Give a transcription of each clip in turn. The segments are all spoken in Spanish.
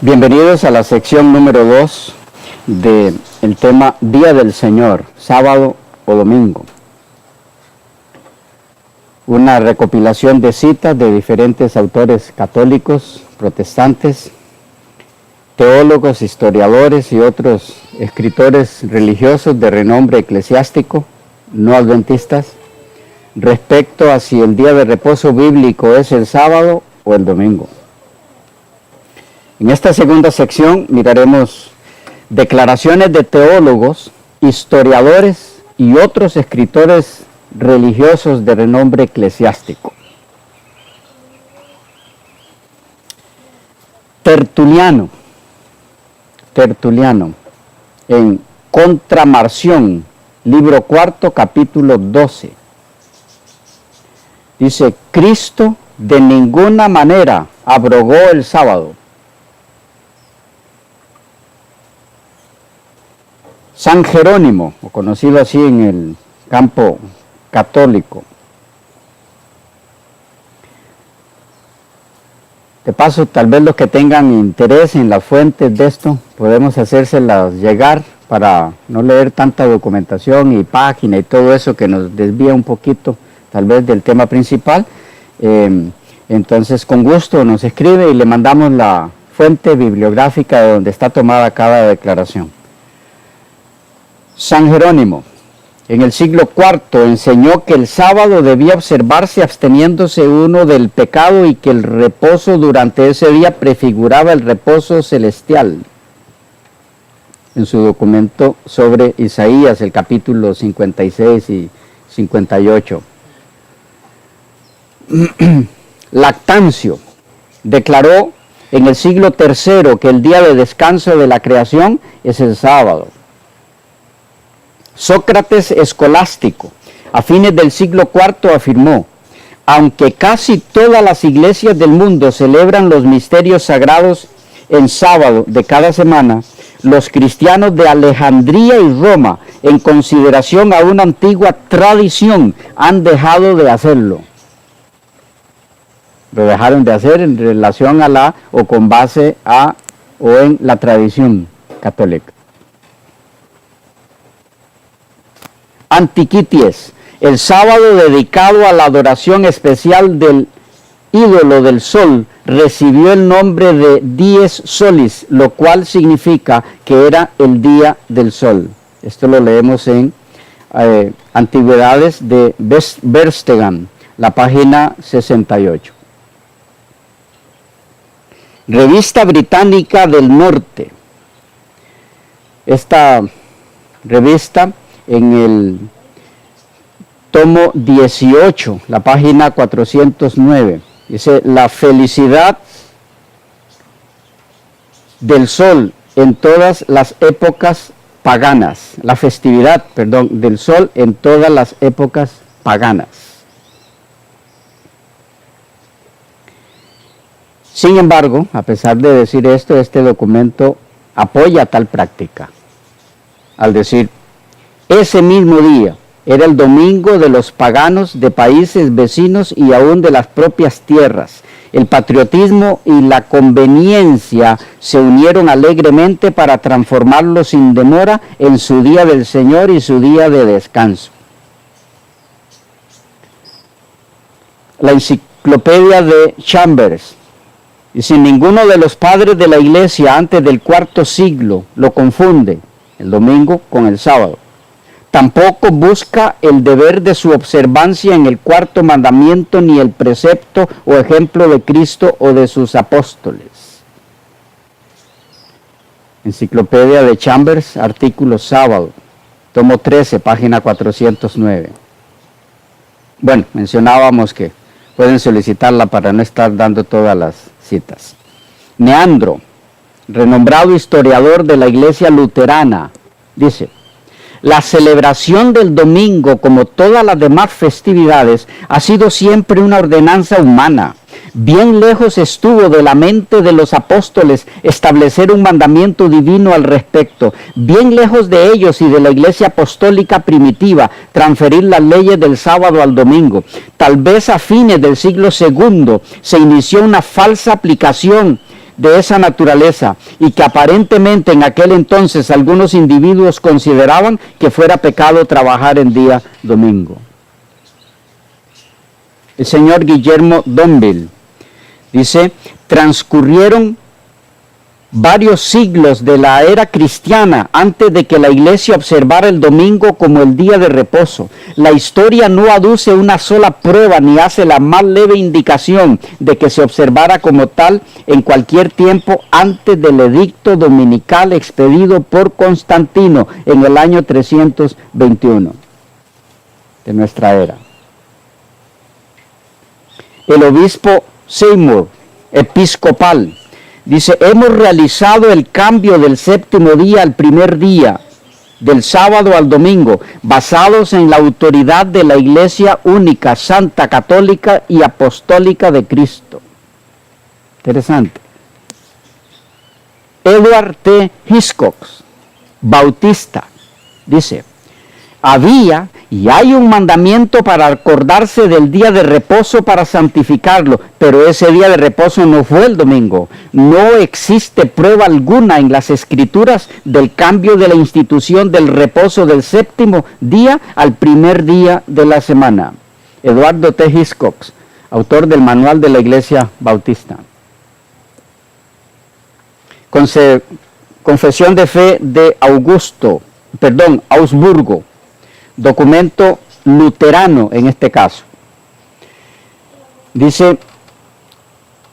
Bienvenidos a la sección número 2 del tema Día del Señor, sábado o domingo. Una recopilación de citas de diferentes autores católicos, protestantes, teólogos, historiadores y otros escritores religiosos de renombre eclesiástico, no adventistas, respecto a si el día de reposo bíblico es el sábado o el domingo. En esta segunda sección miraremos declaraciones de teólogos, historiadores y otros escritores religiosos de renombre eclesiástico. Tertuliano, en Contra Marción, libro 4, capítulo 12. Dice, Cristo de ninguna manera abrogó el sábado. San Jerónimo, o conocido así en el campo católico. De paso, tal vez los que tengan interés en las fuentes de esto, podemos hacérselas llegar para no leer tanta documentación y página y todo eso que nos desvía un poquito, tal vez, del tema principal. Entonces, con gusto nos escribe y le mandamos la fuente bibliográfica de donde está tomada cada declaración. San Jerónimo, en el siglo IV, enseñó que el sábado debía observarse absteniéndose uno del pecado y que el reposo durante ese día prefiguraba el reposo celestial. En su documento sobre Isaías, el capítulo 56 y 58. Lactancio declaró en el siglo III que el día de descanso de la creación es el sábado. Sócrates Escolástico, a fines del siglo IV, afirmó, aunque casi todas las iglesias del mundo celebran los misterios sagrados en sábado de cada semana, los cristianos de Alejandría y Roma, en consideración a una antigua tradición, han dejado de hacerlo. Lo dejaron de hacer en relación a la, o con base a, o en la tradición católica. Antiquities, el sábado dedicado a la adoración especial del ídolo del sol, recibió el nombre de Dies Solis, lo cual significa que era el día del sol. Esto lo leemos en Antigüedades de Verstegan, la página 68. Revista Británica del Norte. Esta revista, en el tomo 18, la página 409, dice, la felicidad del sol en todas las épocas paganas, la festividad, del sol en todas las épocas paganas. Sin embargo, a pesar de decir esto, este documento apoya tal práctica, al decir, ese mismo día era el domingo de los paganos de países vecinos y aún de las propias tierras. El patriotismo y la conveniencia se unieron alegremente para transformarlo sin demora en su día del Señor y su día de descanso. La enciclopedia de Chambers, y si ninguno de los padres de la iglesia antes del IV siglo lo confunde, el domingo con el sábado. Tampoco busca el deber de su observancia en el cuarto mandamiento ni el precepto o ejemplo de Cristo o de sus apóstoles. Enciclopedia de Chambers, artículo sábado, tomo 13, página 409. Bueno, mencionábamos que pueden solicitarla para no estar dando todas las citas. Neandro, renombrado historiador de la Iglesia Luterana, dice, la celebración del domingo, como todas las demás festividades, ha sido siempre una ordenanza humana. Bien lejos estuvo de la mente de los apóstoles establecer un mandamiento divino al respecto. Bien lejos de ellos y de la iglesia apostólica primitiva transferir las leyes del sábado al domingo. Tal vez a fines del siglo II se inició una falsa aplicación de esa naturaleza y que aparentemente en aquel entonces algunos individuos consideraban que fuera pecado trabajar en día domingo. El señor Guillermo Donville dice, transcurrieron varios siglos de la era cristiana antes de que la iglesia observara el domingo como el día de reposo. La historia no aduce una sola prueba ni hace la más leve indicación de que se observara como tal en cualquier tiempo antes del edicto dominical expedido por Constantino en el año 321 de nuestra era. El obispo Seymour, episcopal, dice, hemos realizado el cambio del séptimo día al primer día, del sábado al domingo, basados en la autoridad de la Iglesia única, santa, católica y apostólica de Cristo. Interesante. Edward T. Hiscox, bautista, dice, había y hay un mandamiento para acordarse del día de reposo para santificarlo, pero ese día de reposo no fue el domingo. No existe prueba alguna en las Escrituras del cambio de la institución del reposo del séptimo día al primer día de la semana. Eduardo T. Hiscox, autor del Manual de la Iglesia Bautista. Confesión de fe de Augsburgo. Documento luterano en este caso. Dice,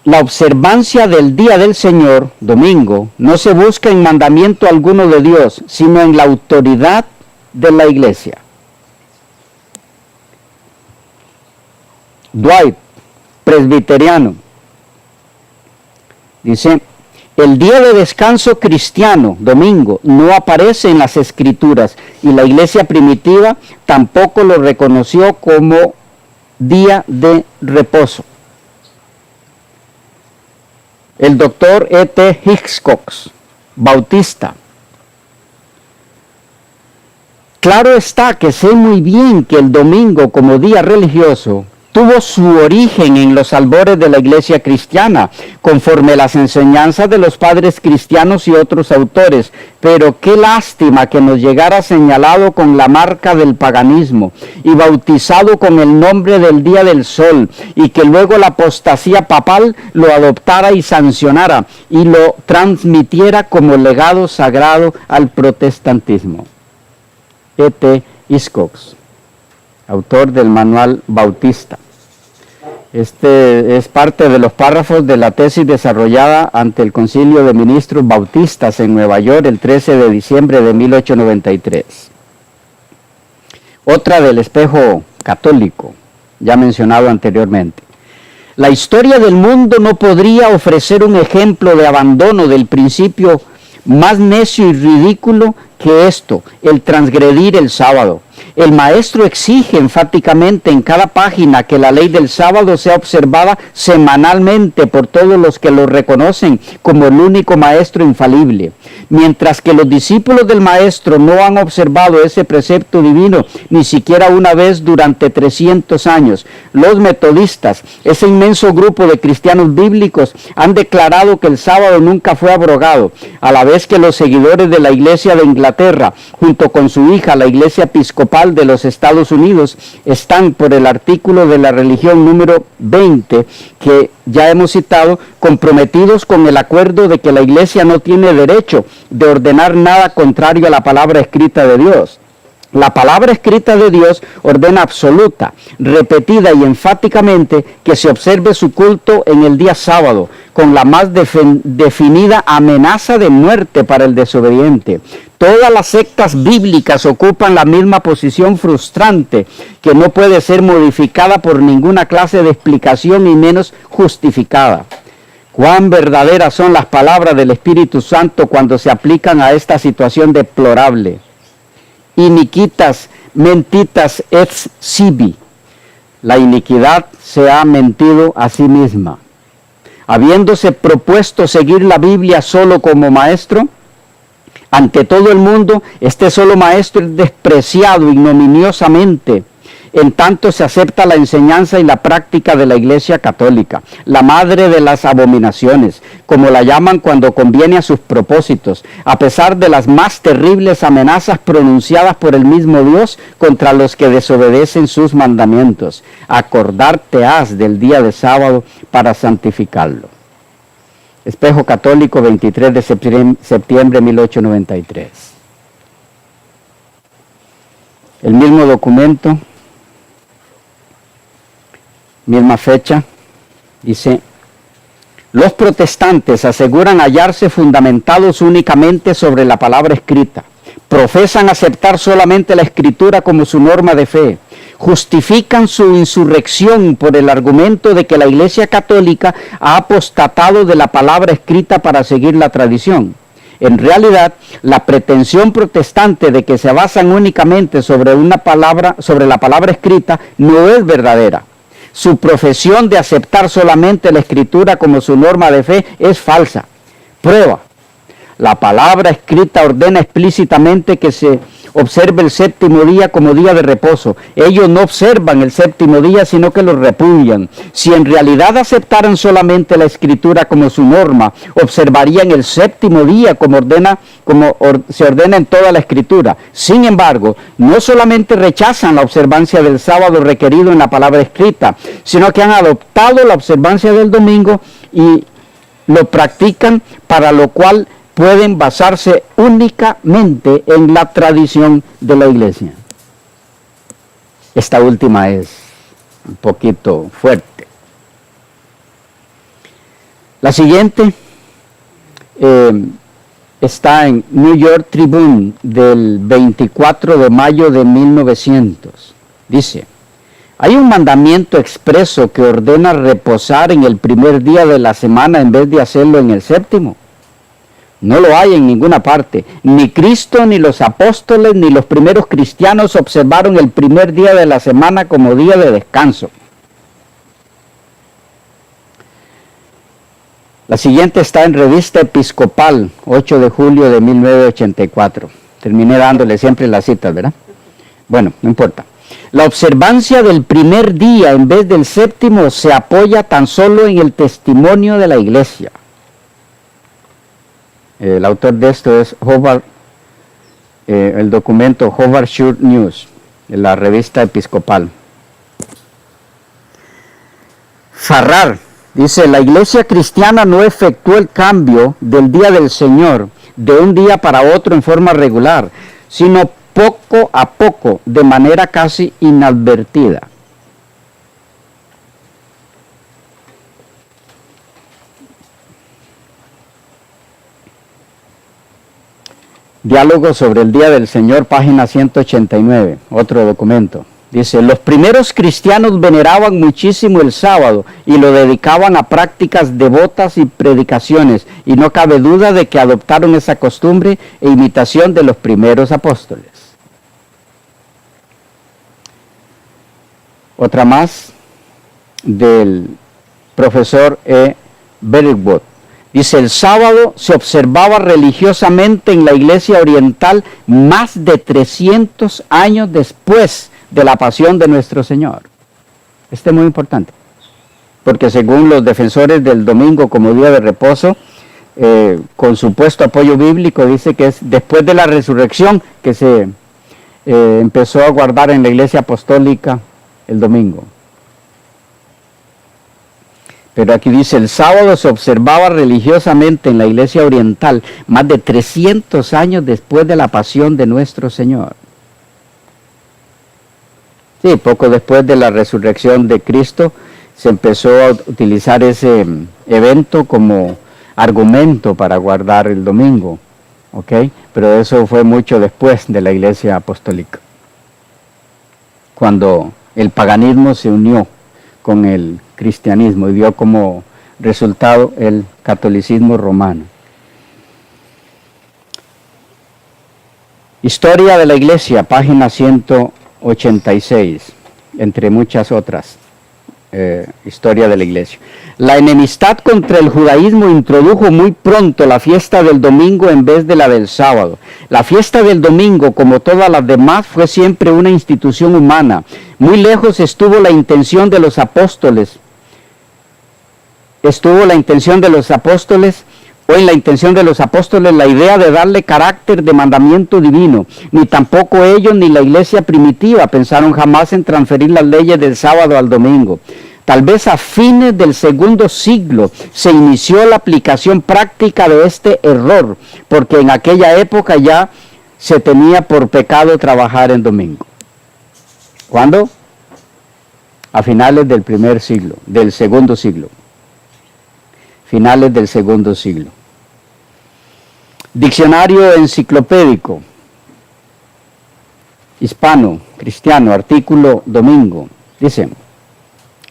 la observancia del día del Señor, domingo, no se busca en mandamiento alguno de Dios, sino en la autoridad de la iglesia. Dwight, presbiteriano, dice, el día de descanso cristiano, domingo, no aparece en las Escrituras y la iglesia primitiva tampoco lo reconoció como día de reposo. El doctor E.T. Hiscox, bautista. Claro está que sé muy bien que el domingo como día religioso tuvo su origen en los albores de la iglesia cristiana, conforme las enseñanzas de los padres cristianos y otros autores, pero qué lástima que nos llegara señalado con la marca del paganismo y bautizado con el nombre del día del sol, y que luego la apostasía papal lo adoptara y sancionara y lo transmitiera como legado sagrado al protestantismo. E.T. Hiscox, autor del Manual Bautista. Este es parte de los párrafos de la tesis desarrollada ante el Concilio de Ministros Bautistas en Nueva York el 13 de diciembre de 1893. Otra del espejo católico, ya mencionado anteriormente. La historia del mundo no podría ofrecer un ejemplo de abandono del principio más necio y ridículo que esto, el transgredir el sábado. El maestro exige enfáticamente en cada página que la ley del sábado sea observada semanalmente por todos los que lo reconocen como el único maestro infalible. Mientras que los discípulos del maestro no han observado ese precepto divino ni siquiera una vez durante 300 años, los metodistas, ese inmenso grupo de cristianos bíblicos, han declarado que el sábado nunca fue abrogado, a la vez que los seguidores de la Iglesia de Inglaterra, junto con su hija, la Iglesia Episcopal de los Estados Unidos, están por el artículo de la religión número 20 que ya hemos citado, comprometidos con el acuerdo de que la Iglesia no tiene derecho de ordenar nada contrario a la palabra escrita de Dios. La palabra escrita de Dios ordena absoluta, repetida y enfáticamente que se observe su culto en el día sábado, con la más definida amenaza de muerte para el desobediente. Todas las sectas bíblicas ocupan la misma posición frustrante que no puede ser modificada por ninguna clase de explicación y menos justificada. Cuán verdaderas son las palabras del Espíritu Santo cuando se aplican a esta situación deplorable. Iniquitas, mentitas ex sibi. La iniquidad se ha mentido a sí misma. Habiéndose propuesto seguir la Biblia solo como maestro, ante todo el mundo, este solo maestro es despreciado ignominiosamente En tanto se acepta la enseñanza y la práctica de la Iglesia Católica, la madre de las abominaciones, como la llaman cuando conviene a sus propósitos, a pesar de las más terribles amenazas pronunciadas por el mismo Dios contra los que desobedecen sus mandamientos. Acordarte has del día de sábado para santificarlo. Espejo Católico, 23 de septiembre de 1893. El mismo documento, misma fecha, dice: los protestantes aseguran hallarse fundamentados únicamente sobre la palabra escrita, profesan aceptar solamente la escritura como su norma de fe, justifican su insurrección por el argumento de que la Iglesia Católica ha apostatado de la palabra escrita para seguir la tradición. En realidad, la pretensión protestante de que se basan únicamente sobre la palabra escrita no es verdadera. Su profesión de aceptar solamente la escritura como su norma de fe es falsa. Prueba: la palabra escrita ordena explícitamente que se observe el séptimo día como día de reposo. Ellos no observan el séptimo día, sino que lo repudian. Si en realidad aceptaran solamente la escritura como su norma, observarían el séptimo día como se ordena en toda la escritura. Sin embargo, no solamente rechazan la observancia del sábado requerido en la palabra escrita, sino que han adoptado la observancia del domingo y lo practican, para lo cual pueden basarse únicamente en la tradición de la Iglesia. Esta última es un poquito fuerte. La siguiente está en New York Tribune del 24 de mayo de 1900. Dice: hay un mandamiento expreso que ordena reposar en el primer día de la semana en vez de hacerlo en el séptimo. No lo hay en ninguna parte. Ni Cristo, ni los apóstoles, ni los primeros cristianos observaron el primer día de la semana como día de descanso. La siguiente está en Revista Episcopal, 8 de julio de 1984. Terminé dándole siempre las citas, ¿verdad? Bueno, no importa. La observancia del primer día en vez del séptimo se apoya tan solo en el testimonio de la Iglesia. El autor de esto es Hobart, el documento Hobart Sure News, de la Revista Episcopal. Farrar dice: la Iglesia cristiana no efectuó el cambio del día del Señor de un día para otro en forma regular, sino poco a poco, de manera casi inadvertida. Diálogo sobre el Día del Señor, página 189, otro documento. Dice: los primeros cristianos veneraban muchísimo el sábado y lo dedicaban a prácticas devotas y predicaciones, y no cabe duda de que adoptaron esa costumbre e imitación de los primeros apóstoles. Otra más del profesor E. Berwick. Dice: el sábado se observaba religiosamente en la Iglesia Oriental más de 300 años después de la pasión de nuestro Señor. Este es muy importante, porque según los defensores del domingo como día de reposo, con supuesto apoyo bíblico, dice que es después de la resurrección que se empezó a guardar en la Iglesia Apostólica el domingo. Pero aquí dice: el sábado se observaba religiosamente en la Iglesia Oriental más de 300 años después de la pasión de nuestro Señor. Sí, poco después de la resurrección de Cristo se empezó a utilizar ese evento como argumento para guardar el domingo, ¿ok? Pero eso fue mucho después de la Iglesia Apostólica, cuando el paganismo se unió con el cristianismo y dio como resultado el catolicismo romano. Historia de la Iglesia, página 186, entre muchas otras. historia de la iglesia. La enemistad contra el judaísmo introdujo muy pronto la fiesta del domingo en vez de la del sábado. La fiesta del domingo, como todas las demás, fue siempre una institución humana. Muy lejos estuvo la intención de los apóstoles. O en la intención de los apóstoles la idea de darle carácter de mandamiento divino. Ni tampoco ellos ni la iglesia primitiva pensaron jamás en transferir las leyes del sábado al domingo. Tal vez a fines del segundo siglo se inició la aplicación práctica de este error, porque en aquella época ya se tenía por pecado trabajar en domingo. ¿Cuándo? A finales del segundo siglo. Finales del segundo siglo. Diccionario enciclopédico hispano, cristiano, artículo domingo. Dice: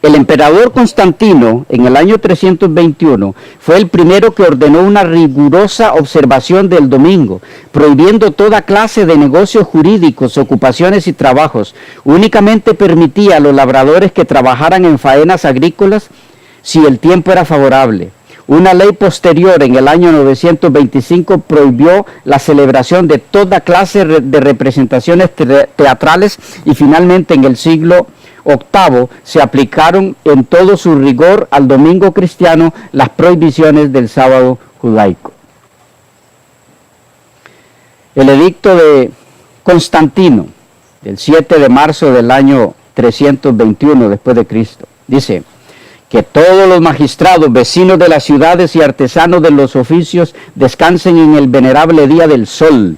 el emperador Constantino, en el año 321, fue el primero que ordenó una rigurosa observación del domingo, prohibiendo toda clase de negocios jurídicos, ocupaciones y trabajos. Únicamente permitía a los labradores que trabajaran en faenas agrícolas si el tiempo era favorable. Una ley posterior, en el año 925, prohibió la celebración de toda clase de representaciones teatrales y finalmente en el siglo VIII se aplicaron en todo su rigor al domingo cristiano las prohibiciones del sábado judaico. El edicto de Constantino, del 7 de marzo del año 321 después de Cristo, dice que todos los magistrados, vecinos de las ciudades y artesanos de los oficios descansen en el venerable día del sol,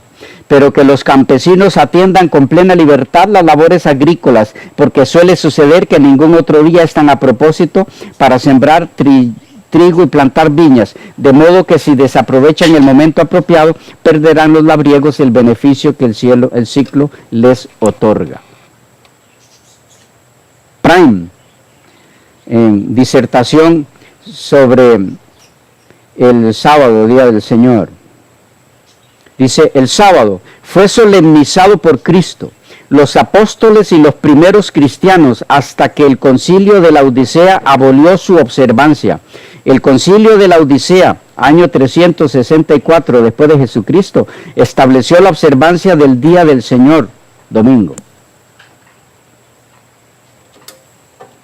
pero que los campesinos atiendan con plena libertad las labores agrícolas, porque suele suceder que ningún otro día están a propósito para sembrar trigo y plantar viñas, de modo que si desaprovechan el momento apropiado, perderán los labriegos el beneficio que el ciclo les otorga. Prime, en disertación sobre el sábado, día del Señor. Dice: el sábado fue solemnizado por Cristo, los apóstoles y los primeros cristianos hasta que el concilio de la Odisea abolió su observancia. El concilio de la Odisea, año 364 después de Jesucristo, estableció la observancia del día del Señor, domingo.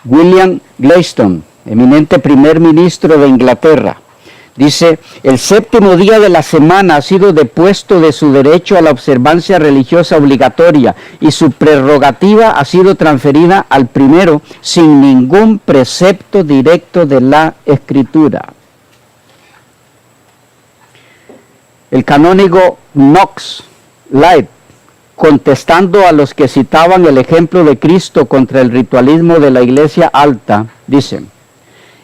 William Gladstone, eminente primer ministro de Inglaterra, dice: el séptimo día de la semana ha sido depuesto de su derecho a la observancia religiosa obligatoria y su prerrogativa ha sido transferida al primero sin ningún precepto directo de la Escritura. El canónigo Knox Light, contestando a los que citaban el ejemplo de Cristo contra el ritualismo de la Iglesia alta, dice: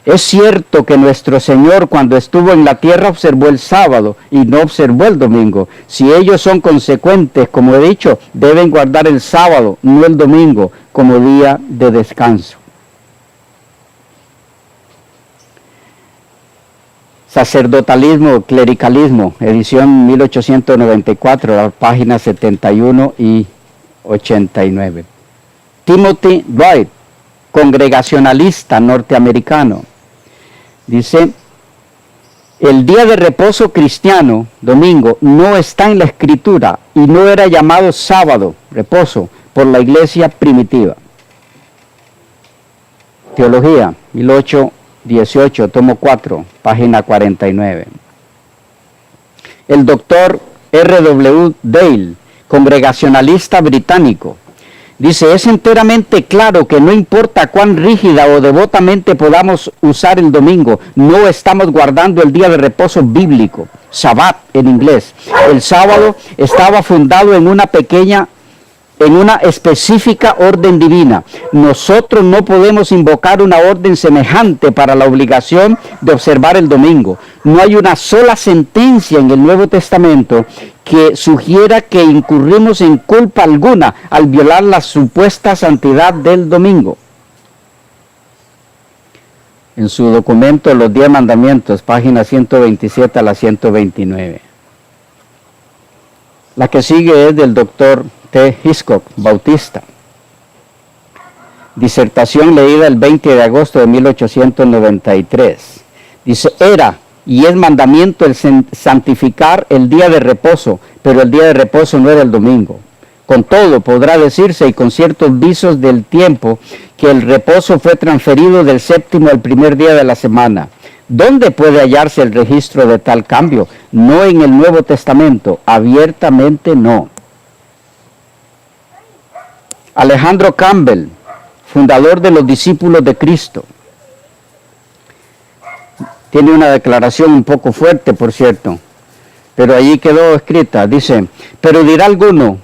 es cierto que nuestro Señor cuando estuvo en la tierra observó el sábado y no observó el domingo. Si ellos son consecuentes, como he dicho, deben guardar el sábado, no el domingo, como día de descanso. Sacerdotalismo, clericalismo, edición 1894, las páginas 71 y 89. Timothy Wright, congregacionalista norteamericano, dice: el día de reposo cristiano, domingo, no está en la Escritura y no era llamado sábado, reposo, por la iglesia primitiva. Teología, 1818, tomo 4, página 49. El doctor R.W. Dale, congregacionalista británico, dice: es enteramente claro que no importa cuán rígida o devotamente podamos usar el domingo, no estamos guardando el día de reposo bíblico, Sabbat en inglés. El sábado estaba fundado en una específica orden divina. Nosotros no podemos invocar una orden semejante para la obligación de observar el domingo. No hay una sola sentencia en el Nuevo Testamento que sugiera que incurrimos en culpa alguna al violar la supuesta santidad del domingo. En su documento Los 10 Mandamientos, páginas 127 a la 129. La que sigue es del doctor T. Hiscock, bautista. Disertación leída el 20 de agosto de 1893. Dice, era y es mandamiento el santificar el día de reposo, pero el día de reposo no era el domingo. Con todo, podrá decirse, y con ciertos visos del tiempo, que el reposo fue transferido del séptimo al primer día de la semana. ¿Dónde puede hallarse el registro de tal cambio? No en el Nuevo Testamento, abiertamente no. Alejandro Campbell, fundador de los discípulos de Cristo, tiene una declaración un poco fuerte, por cierto, pero allí quedó escrita, dice, pero dirá alguno,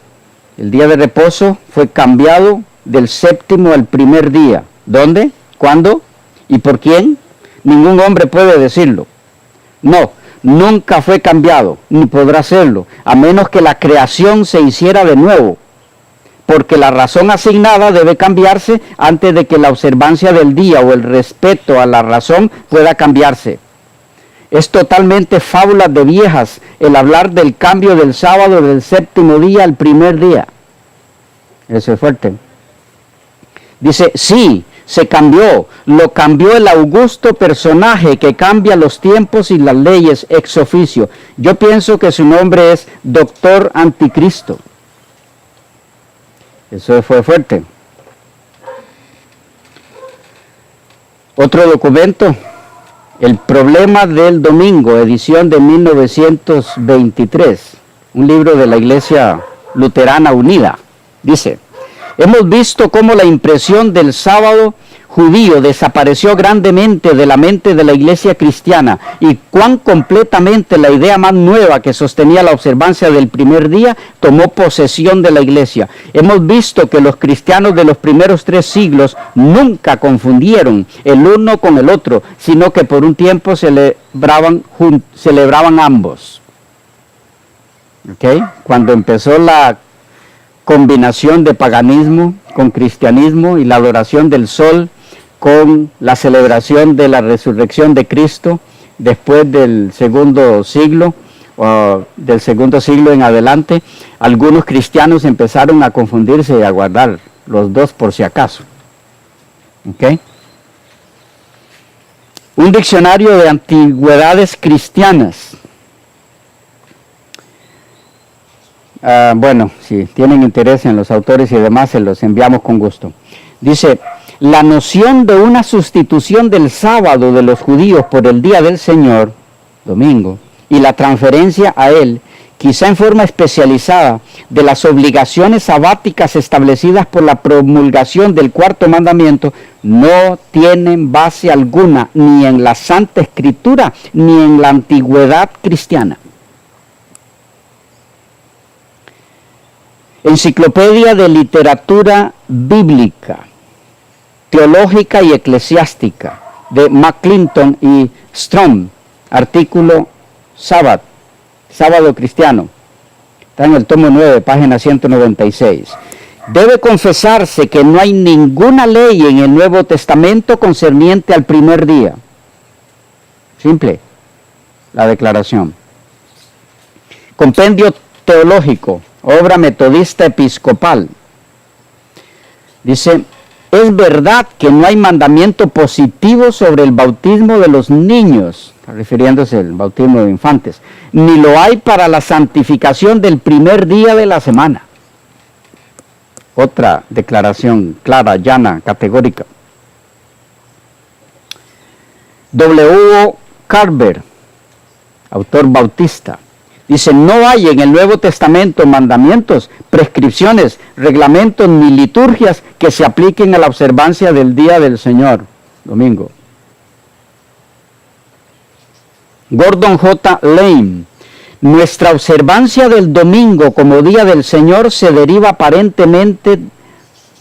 el día de reposo fue cambiado del séptimo al primer día. ¿Dónde? ¿Cuándo? ¿Y por quién? Ningún hombre puede decirlo. No, nunca fue cambiado, ni podrá serlo, a menos que la creación se hiciera de nuevo, porque la razón asignada debe cambiarse antes de que la observancia del día o el respeto a la razón pueda cambiarse. Es totalmente fábulas de viejas el hablar del cambio del sábado del séptimo día al primer día. Eso es fuerte. Dice, sí, se cambió, lo cambió el augusto personaje que cambia los tiempos y las leyes ex oficio. Yo pienso que su nombre es Doctor Anticristo. Eso fue fuerte. Otro documento, El problema del domingo, edición de 1923, un libro de la Iglesia Luterana Unida. Dice, hemos visto cómo la impresión del sábado judío desapareció grandemente de la mente de la iglesia cristiana y cuán completamente la idea más nueva que sostenía la observancia del primer día tomó posesión de la iglesia. Hemos visto que los cristianos de los primeros 3 siglos nunca confundieron el uno con el otro, sino que por un tiempo celebraban ambos. ¿Okay? Cuando empezó la combinación de paganismo con cristianismo y la adoración del sol con la celebración de la resurrección de Cristo después del segundo siglo, del segundo siglo en adelante, algunos cristianos empezaron a confundirse y a guardar los dos por si acaso. ¿Okay? Un diccionario de antigüedades cristianas. Bueno, si tienen interés en los autores y demás, se los enviamos con gusto. Dice, la noción de una sustitución del sábado de los judíos por el día del Señor, domingo, y la transferencia a él, quizá en forma especializada, de las obligaciones sabáticas establecidas por la promulgación del 4º mandamiento, no tienen base alguna ni en la Santa Escritura ni en la antigüedad cristiana. Enciclopedia de Literatura Bíblica, Teológica y Eclesiástica, de McClinton y Strom, artículo Sábado Cristiano. Está en el tomo 9, página 196. Debe confesarse que no hay ninguna ley en el Nuevo Testamento concerniente al primer día. Simple, la declaración. Compendio teológico, obra metodista episcopal. Dice, es verdad que no hay mandamiento positivo sobre el bautismo de los niños, refiriéndose al bautismo de infantes, ni lo hay para la santificación del primer día de la semana. Otra declaración clara, llana, categórica. W. Carver, autor bautista, dice, no hay en el Nuevo Testamento mandamientos, prescripciones, reglamentos ni liturgias que se apliquen a la observancia del día del Señor, domingo. Gordon J. Lane, nuestra observancia del domingo como día del Señor se deriva aparentemente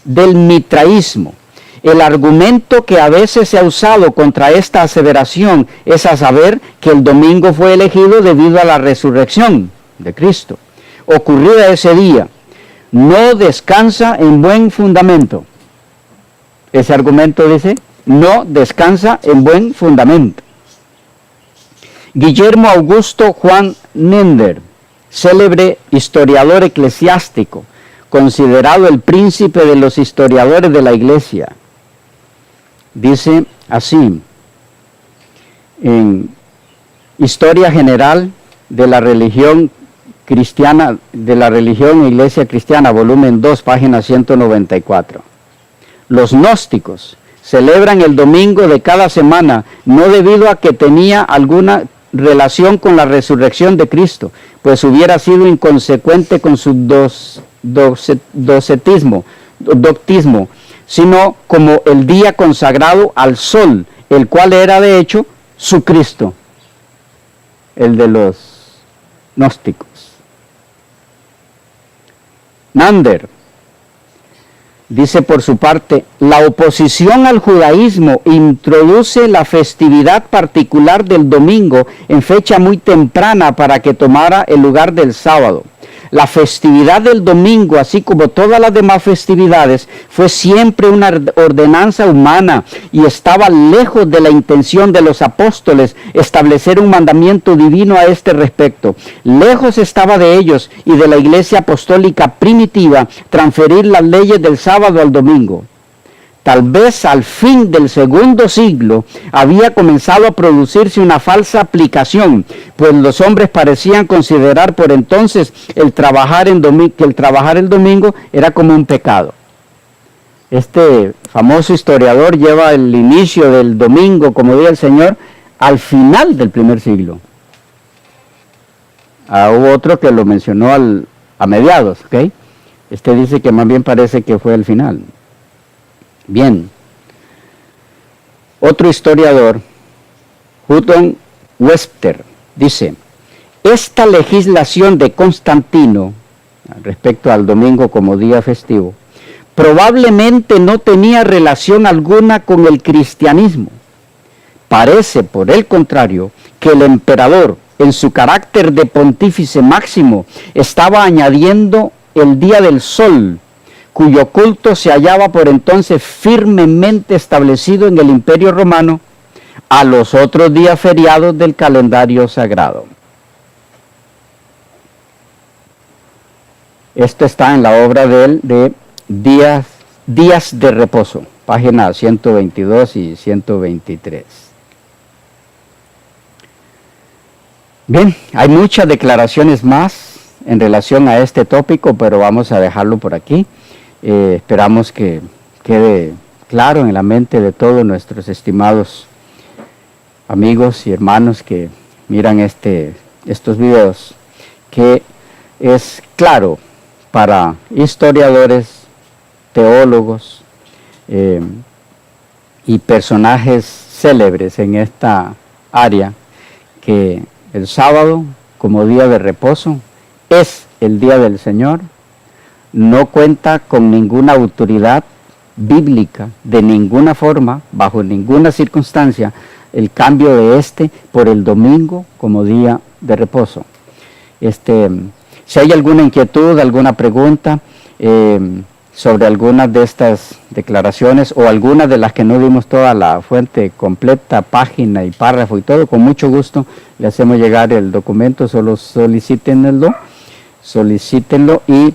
del mitraísmo. El argumento que a veces se ha usado contra esta aseveración es a saber que el domingo fue elegido debido a la resurrección de Cristo, ocurrida ese día. No descansa en buen fundamento. Ese argumento dice, no descansa en buen fundamento. Guillermo Augusto Juan Nender, célebre historiador eclesiástico, considerado el príncipe de los historiadores de la Iglesia, dice así, en Historia General de la Religión Cristiana, de la Religión e Iglesia Cristiana, volumen 2, página 194. Los gnósticos celebran el domingo de cada semana, no debido a que tenía alguna relación con la resurrección de Cristo, pues hubiera sido inconsecuente con su doctismo, sino como el día consagrado al sol, el cual era de hecho su Cristo, el de los gnósticos. Nander dice por su parte, la oposición al judaísmo introduce la festividad particular del domingo en fecha muy temprana para que tomara el lugar del sábado. La festividad del domingo, así como todas las demás festividades, fue siempre una ordenanza humana y estaba lejos de la intención de los apóstoles establecer un mandamiento divino a este respecto. Lejos estaba de ellos y de la iglesia apostólica primitiva transferir las leyes del sábado al domingo. Tal vez al fin del segundo siglo había comenzado a producirse una falsa aplicación, pues los hombres parecían considerar por entonces que el trabajar el domingo era como un pecado. Este famoso historiador lleva el inicio del domingo como día del Señor al final del primer siglo. Hubo otro que lo mencionó a mediados, ¿ok? Este dice que más bien parece que fue al final. Bien, otro historiador, Hutton Webster, dice, esta legislación de Constantino, respecto al domingo como día festivo, probablemente no tenía relación alguna con el cristianismo. Parece, por el contrario, que el emperador, en su carácter de pontífice máximo, estaba añadiendo el día del sol, cuyo culto se hallaba por entonces firmemente establecido en el Imperio Romano, a los otros días feriados del calendario sagrado. Esto está en la obra de él de Días de Reposo, páginas 122 y 123. Bien, hay muchas declaraciones más en relación a este tópico, pero vamos a dejarlo por aquí. Esperamos que quede claro en la mente de todos nuestros estimados amigos y hermanos que miran estos videos, que es claro para historiadores, teólogos y personajes célebres en esta área, que el sábado como día de reposo es el día del Señor. No cuenta con ninguna autoridad bíblica, de ninguna forma, bajo ninguna circunstancia, el cambio de por el domingo como día de reposo. Si hay alguna inquietud, alguna pregunta sobre algunas de estas declaraciones o algunas de las que no dimos toda la fuente completa, página y párrafo y todo, con mucho gusto le hacemos llegar el documento. Solo solicítenlo y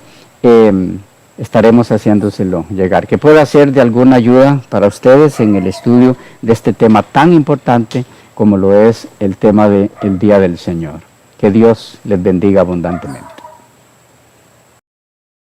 estaremos haciéndoselo llegar, que pueda ser de alguna ayuda para ustedes en el estudio de este tema tan importante como lo es el tema del Día del Señor. Que Dios les bendiga abundantemente.